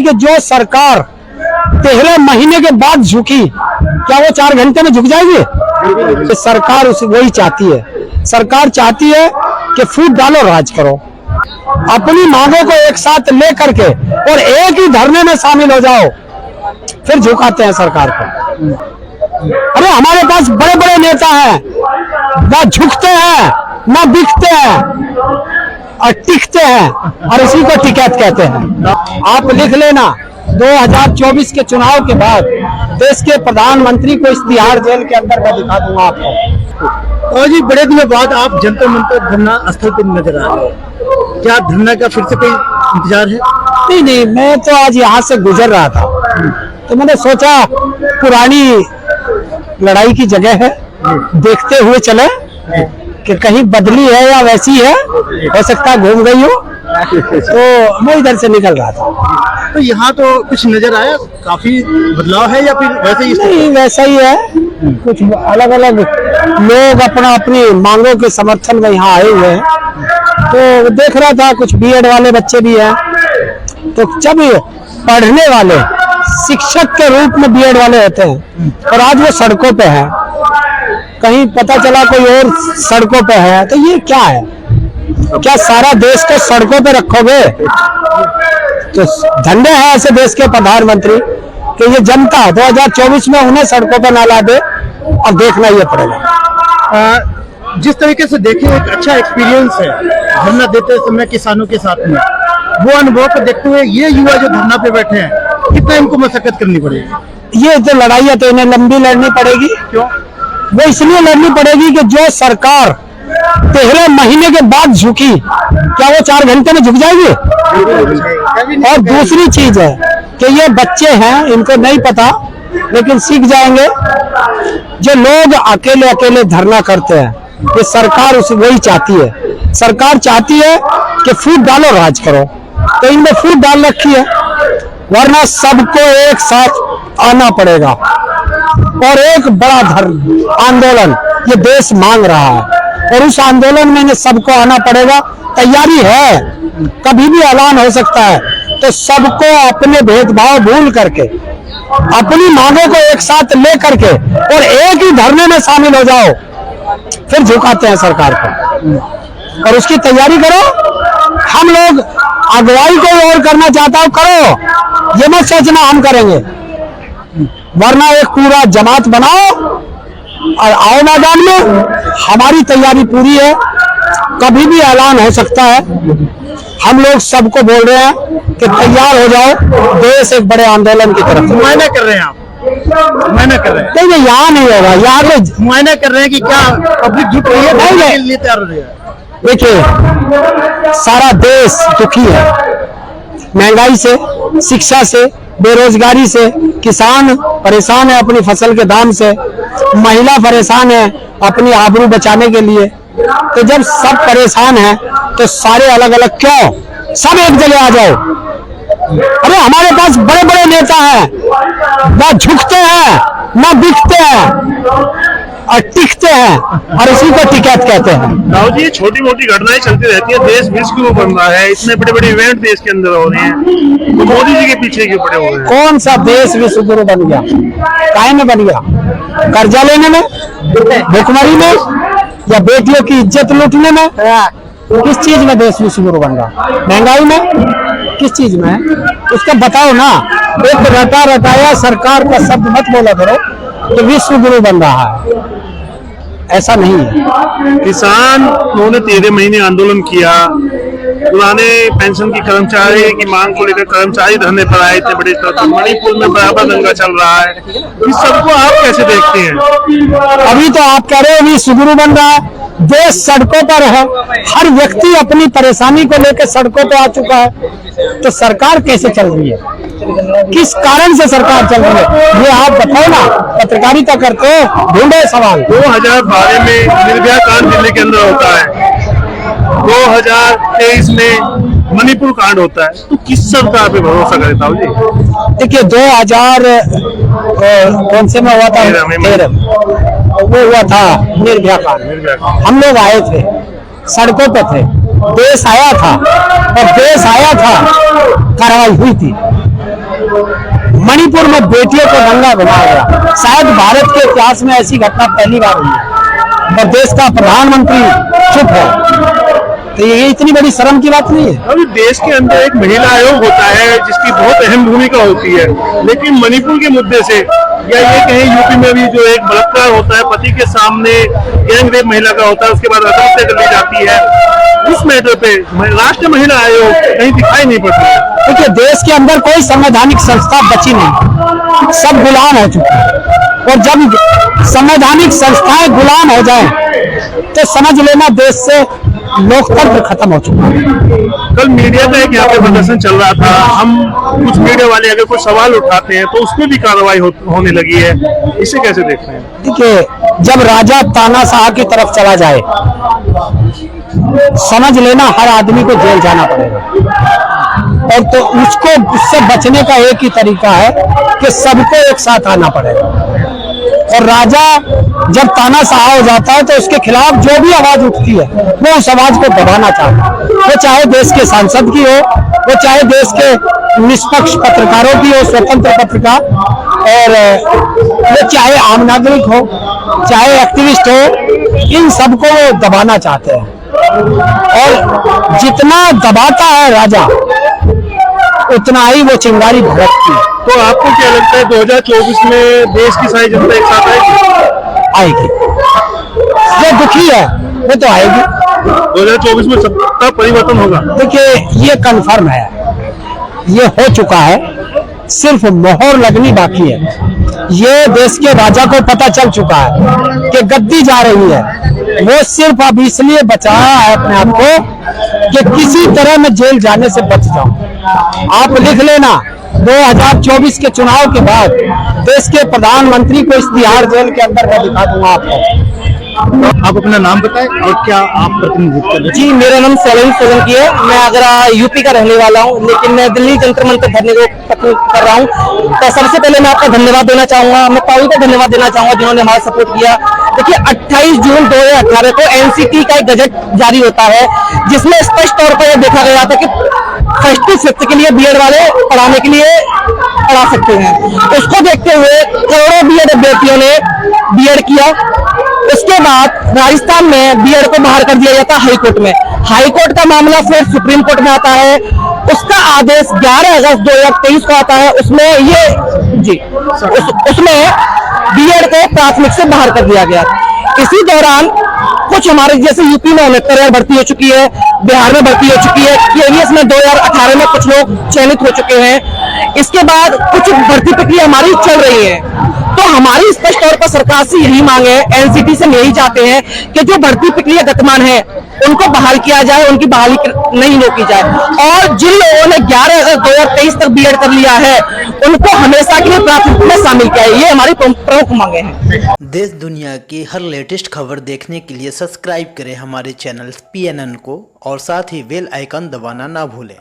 कि जो सरकार 13 महीने के बाद झुकी, क्या वो 4 घंटे में झुक जाएगी? सरकार वही चाहती है। सरकार चाहती है कि फूट डालो, राज करो, अपनी मांगों को एक साथ ले करके और एक ही धरने में शामिल हो जाओ, फिर झुकाते हैं सरकार को। अरे हमारे पास बड़े बड़े नेता हैं, ना झुकते हैं ना बिकते हैं और टिकते हैं, और इसी को टिकैत कहते हैं। आप लिख लेना, 2024 के चुनाव के बाद देश के प्रधानमंत्री को इस तिहाड़ जेल के अंदर मैं दिखा दूंगा आपको। और जी बड़े दिनों बाद आप जंतर मंतर धरना स्थल पर नजर आ रहे हैं, क्या धरना का फिर से कोई इंतजार है? नहीं, मैं तो आज यहाँ से गुजर रहा था तो मैंने सोचा पुरानी लड़ाई की जगह है, देखते हुए चले कि कहीं बदली है या वैसी है, हो सकता है घूम गई हो, तो मैं इधर से निकल रहा था। तो यहाँ तो कुछ नजर आया, काफी बदलाव है या फिर वैसे ही? नहीं, वैसा ही है, कुछ अलग अलग लोग अपनी मांगों के समर्थन में यहाँ आए हुए हैं। तो देख रहा था कुछ बीएड वाले बच्चे भी हैं, तो जब पढ़ने वाले शिक्षक के रूप में बीएड वाले होते हैं और आज वो सड़कों पे हैं, कहीं पता चला कोई और सड़कों पे है, तो ये क्या है? क्या सारा देश को सड़कों पे रखोगे? तो धन्य है ऐसे देश के प्रधानमंत्री कि ये जनता 2024 में उन्हें सड़कों पे ना ला दे, और देखना ये पड़ेगा। जिस तरीके से देखें, एक अच्छा एक्सपीरियंस है धरना देते समय किसानों के साथ में, वो अनुभव को देखते हुए ये युवा जो धरना पे बैठे हैं, कितना इनको मशक्कत करनी पड़ेगी? ये जो लड़ाई है तो इन्हें लंबी लड़नी पड़ेगी। क्यों? वो इसलिए लड़नी पड़ेगी कि जो सरकार 13 महीने के बाद झुकी, क्या वो 4 घंटे में झुक जाएगी? और दूसरी चीज है कि ये बच्चे हैं, इनको नहीं पता, लेकिन सीख जाएंगे। जो लोग अकेले अकेले धरना करते हैं, ये सरकार वही चाहती है। सरकार चाहती है कि फूट डालो, राज करो, तो इनमें फूट डाल रखी है, वरना सबको एक साथ आना पड़ेगा और एक बड़ा आंदोलन ये देश मांग रहा है, और उस आंदोलन में इन्हें सबको आना पड़ेगा। तैयारी है, कभी भी ऐलान हो सकता है, तो सबको अपने भेदभाव भूल करके अपनी मांगों को एक साथ ले करके और एक ही धरने में शामिल हो जाओ, फिर झुकाते हैं सरकार को। और उसकी तैयारी करो। हम लोग अगुवाई कोई और करना चाहता हो, करो, ये मत सोचना हम करेंगे, वरना एक पूरा जमात बनाओ और आओ मैदान में। हमारी तैयारी पूरी है, कभी भी ऐलान हो सकता है। हम लोग सबको बोल रहे हैं कि तैयार हो जाओ, देश एक बड़े आंदोलन की तरफ। मुआयना कर रहे हैं आप? मुआयना कर रहे हैं? नहीं, यहाँ नहीं होगा, यहाँ तो मुआयना कर रहे हैं कि क्या पब्लिक झुक रही है? नहीं, तैयार हो रही है। देखिए, सारा देश दुखी है, महंगाई से, शिक्षा से, बेरोजगारी से, किसान परेशान है अपनी फसल के दाम से, महिला परेशान है अपनी आबरू बचाने के लिए। तो जब सब परेशान हैं, तो सारे अलग अलग क्यों? सब एक जगह आ जाओ। अरे हमारे पास बड़े बड़े नेता हैं, ना झुकते हैं ना बिकते हैं और टिकते हैं, और इसी को टिकैत कहते हैं। राहुल जी, छोटी मोटी घटनाएं चलती रहती है, देश विश्व बन रहा है, इतने बड़े बड़े इवेंट देश के अंदर हो रहे हैं, तो मोदी जी के पीछे क्यों पड़े हुए हैं? कौन सा देश विश्व गुरु बन गया? काहे में बन गया? कर्जा लेने में, भुखमरी में, या बेटियों की इज्जत लूटने में? किस चीज में देश विश्व गुरु बन रहा? महंगाई में? किस चीज में? उसका बताओ ना। एक रटा रटाया सरकार का शब्द मत बोला करो तो विश्व गुरु बन रहा है, ऐसा नहीं है। किसान उन्होंने 13 महीने आंदोलन किया, पुराने पेंशन की कर्मचारी की मांग को लेकर कर्मचारी धरने पर आए, इतने बड़े स्तर पर मणिपुर में बराबर दंगा चल रहा है, इस सबको आप कैसे देखते हैं? अभी तो आप कह रहे हो विश्व गुरु बन रहा है, देश सड़कों पर है, हर व्यक्ति अपनी परेशानी को लेकर सड़कों पर आ चुका है, तो सरकार कैसे चल रही है? किस कारण से सरकार चल रही है, ये आप बताओ ना। पत्रकारिता करते हो, ढूंढो सवाल। 2012 में निर्भया कांड दिल्ली के अंदर होता है, 2023 में मणिपुर कांड होता है, तो किस सरकार पे भरोसा करे साहब जी? देखिए, 2000 कौन से में हुआ था? 13 वो हुआ था निर्भया कांड। हम लोग आए थे, सड़कों पे थे, देश आया था, और देश आया था, कार्रवाई हुई थी। मणिपुर में बेटियों को नंगा घुमाया गया। शायद भारत के इतिहास में ऐसी घटना पहली बार हुई है और देश का प्रधानमंत्री चुप है, तो ये इतनी बड़ी शर्म की बात नहीं है। अभी देश के अंदर एक महिला आयोग होता है जिसकी बहुत अहम भूमिका होती है, लेकिन मणिपुर के मुद्दे से या ये कहीं यूपी में भी जो एक बलात्कार होता है, पति के सामने गैंग रेप महिला का होता है, उसके बाद आत्महत्या कर ली जाती है, उस मैटर पे राष्ट्रीय महिला आयोग कहीं दिखाई नहीं पड़ता है। देखिए, देश के अंदर कोई संवैधानिक संस्था बची नहीं, सब गुलाम हो चुके हैं। और जब संवैधानिक संस्थाएं गुलाम हो जाएं, तो समझ लेना देश से लोकतंत्र खत्म हो चुका है। कल मीडिया का एक यहाँ पे प्रदर्शन चल रहा था, हम कुछ मीडिया वाले अगर कोई सवाल उठाते हैं तो उसमें भी कार्रवाई होने लगी है, इसे कैसे देखते हैं? देखिए, जब राजा तानाशाह की तरफ चला जाए, समझ लेना हर आदमी को जेल जाना पड़ेगा। और तो उससे बचने का एक ही तरीका है कि सबको एक साथ आना पड़ेगा। और राजा जब तानाशाह हो जाता है तो उसके खिलाफ जो भी आवाज उठती है वो उस आवाज को दबाना चाहता है, वो चाहे देश के सांसद की हो, वो चाहे देश के निष्पक्ष पत्रकारों की हो, स्वतंत्र पत्रकार, और वो चाहे आम नागरिक हो, चाहे एक्टिविस्ट हो, इन सबको वो दबाना चाहते हैं। और जितना दबाता है राजा, उतना ही वो चिंगारी भड़कती है। तो आपको क्या लगता है 2024 में देश की सारी जनता एक साथ आएगी? जो दुखी है वो तो आएगी। 2024 में सत्ता परिवर्तन होगा? देखिए, ये कंफर्म है, ये हो चुका है, सिर्फ मोहर लगनी बाकी है। ये देश के राजा को पता चल चुका है कि गद्दी जा रही है, वो सिर्फ अब इसलिए बचाया है अपने आप को कि किसी तरह मैं जेल जाने से बच जाऊं। आप लिख लेना, 2024 के चुनाव के बाद देश के प्रधानमंत्री को इस तिहाड़ जेल के अंदर मैं दिखा दूंगा आपको। आप अपना नाम बताएं और क्या आप प्रतिनिधित्व कर रहे हैं? जी, मेरा नाम सोलंकी है। मैं आगरा यूपी का रहने वाला हूँ, लेकिन मैं दिल्ली जंतर मंतर धरने को कर रहा हूँ। तो सबसे पहले मैं आपका धन्यवाद देना चाहूंगा, मैं पाउल को धन्यवाद देना चाहूंगा जिन्होंने हमारा सपोर्ट किया। देखिए, 28 जून 2018 को एनसीटी का एक गजट जारी होता है, जिसमें स्पष्ट तौर पर यह देखा गया था कि फर्स्ट टू फिफ्थ के लिए बीएड वाले पढ़ाने के लिए पढ़ा सकते हैं। उसको देखते हुए करोड़ों बीएड अभ्यर्थियों ने बीएड किया। उसके बाद राजस्थान में बीएड को बाहर कर दिया जाता है हाईकोर्ट में। हाईकोर्ट का मामला फिर सुप्रीम कोर्ट में आता है, उसका आदेश 11 अगस्त 2023 को आता है। उसमें उसमें बीएड को प्राथमिक से बाहर कर दिया गया। इसी दौरान कुछ हमारे जैसे यूपी में 69 भर्ती हो चुकी है, बिहार में भर्ती हो चुकी है, केवीएस में 2018 में कुछ लोग चयनित हो चुके हैं। इसके बाद कुछ भर्ती प्रक्रिया हमारी चल रही है। तो हमारी स्पष्ट तौर पर सरकार से यही मांग है, एनसीटी से यही चाहते हैं कि जो भर्ती प्रक्रिया गतिमान है उनको बहाल किया जाए, उनकी बहाली नहीं रोकी जाए। और जिन लोगों ने 11 अगस्त 2023 तक बीएड कर लिया है, उनको हमेशा के लिए प्राथमिकता में शामिल किया है। ये हमारी प्रमुख मांगे हैं। देश दुनिया की हर लेटेस्ट खबर देखने के लिए सब्सक्राइब करें हमारे चैनल PNN को और साथ ही बेल आइकन दबाना ना भूलें।